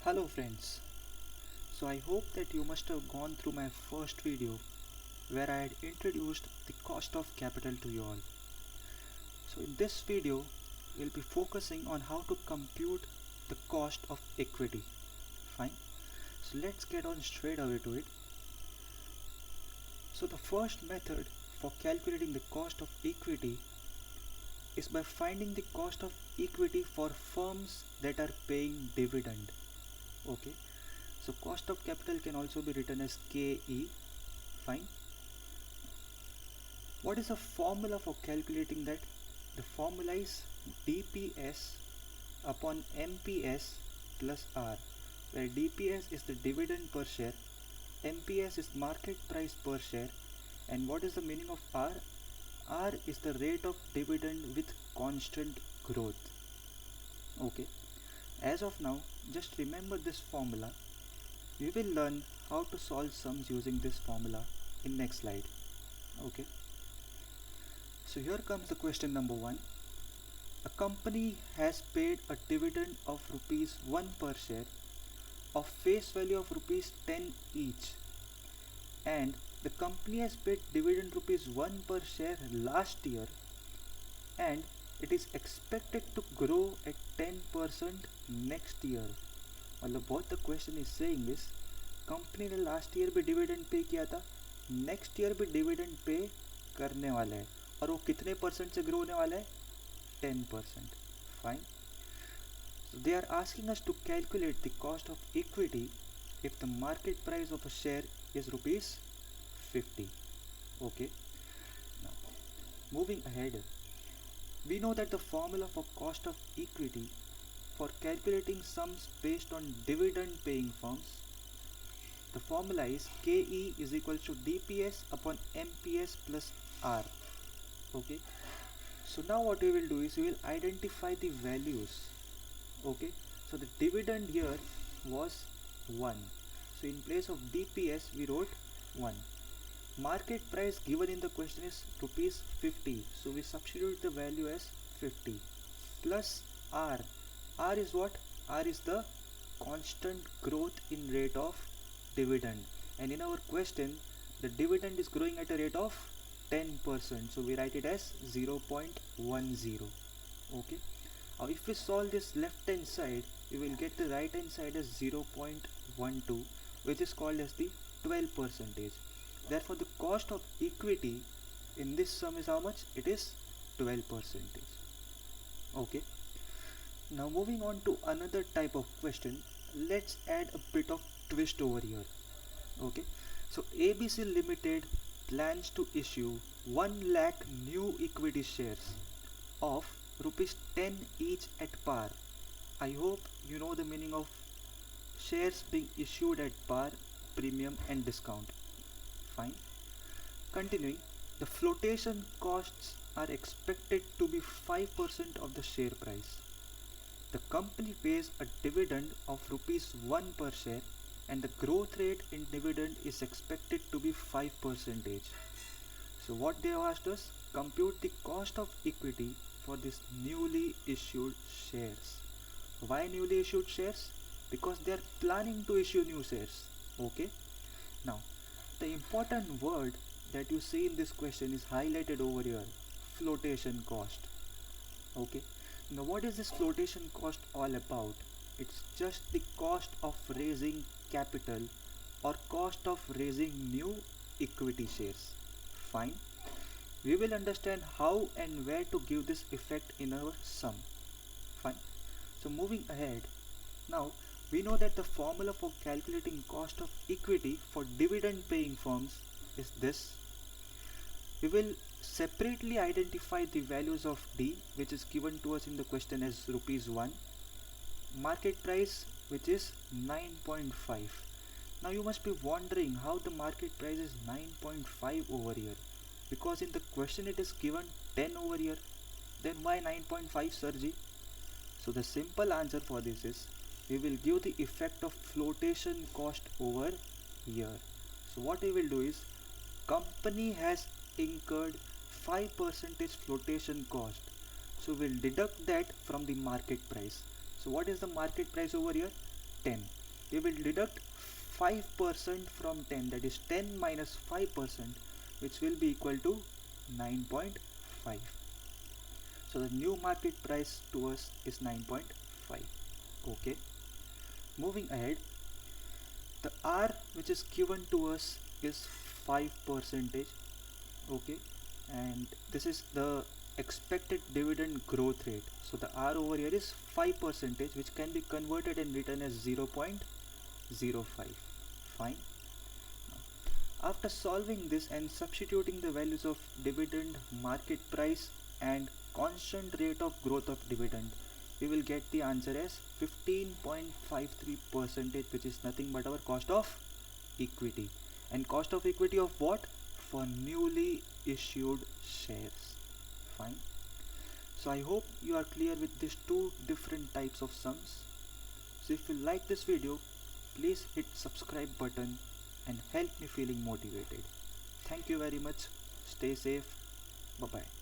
Hello friends, so I hope that you must have gone through my first video where I had introduced the cost of capital to you all. So in this video, we'll be focusing on how to compute the cost of equity. Fine, so let's get on straight away to it. So the first method for calculating the cost of equity is by finding the cost of equity for firms that are paying dividend. Okay, so cost of capital can also be written as KE. Fine. What is the formula for calculating that? The formula is DPS upon MPS plus R, where DPS is the dividend per share, MPS is market price per share, and what is the meaning of R? R is the rate of dividend with constant growth. Okay, as of now, just remember this formula. We will learn how to solve sums using this formula in next slide. Okay, so here comes the question number 1. A company has paid a dividend of rupees 1 per share of face value of rupees 10 each, and the company has paid dividend rupees 1 per share last year, and it is expected to grow at 10% next year. मतलब what the question is saying is, company ने last year भी dividend pay किया था, next year भी dividend pay करने वाला है, और वो कितने परसेंट से ग्रो होने वाला है? 10%. Fine. So they are asking us to calculate the cost of equity if the market price of a share is rupees 50. Okay. Now, moving ahead, we know that the formula for cost of equity for calculating sums based on dividend paying firms, the formula is KE is equal to DPS upon MPS plus R. Okay, so now what we will do is we will identify the values. Okay, so the dividend here was 1, so in place of DPS we wrote 1. Market price given in the question is rupees 50, so we substitute the value as 50 plus R. R is what? R is the constant growth in rate of dividend, and in our question the dividend is growing at a rate of 10%, so we write it as 0.10. Okay, now if we solve this left hand side, we will get the right hand side as 0.12, which is called as the 12%. Therefore the cost of equity in this sum is how much? It is 12%. Okay, now moving on to another type of question, let's add a bit of twist over here. Okay, so ABC Limited plans to issue 1 lakh new equity shares of rupees 10 each at par. I hope you know the meaning of shares being issued at par, premium and discount. Fine. Continuing, the flotation costs are expected to be 5% of the share price. The company pays a dividend of rupees 1 per share, and the growth rate in dividend is expected to be 5%. So what they have asked us, compute the cost of equity for this newly issued shares. Why newly issued shares? Because they are planning to issue new shares. Okay, now the important word that you see in this question is highlighted over here, flotation cost. Okay, now what is this flotation cost all about? It's just the cost of raising capital or cost of raising new equity shares. Fine, we will understand how and where to give this effect in our sum. Fine, so moving ahead, now we know that the formula for calculating cost of equity for dividend paying firms is this. We will separately identify the values of D, which is given to us in the question as rupees 1, market price which is 9.5. Now you must be wondering how the market price is 9.5 over here, because in the question it is given 10 over here, then why 9.5 sir ji? So the simple answer for this is we will give the effect of flotation cost over here. So what we will do is, company has incurred 5% flotation cost, so we'll deduct that from the market price. So what is the market price over here? 10. we will deduct 5% from 10, that is 10 minus 5%, which will be equal to 9.5. So the new market price to us is 9.5. Okay. Moving ahead, the R which is given to us is 5%. Okay, and this is the expected dividend growth rate. So the R over here is 5%, which can be converted and written as 0.05. Fine. After solving this and substituting the values of dividend, market price and constant rate of growth of dividend, we will get the answer as 15.53%, which is nothing but our cost of equity. And cost of equity of what? For newly issued shares. Fine. So I hope you are clear with these two different types of sums. So if you like this video, please hit subscribe button and help me feeling motivated. Thank you very much. Stay safe. Bye bye.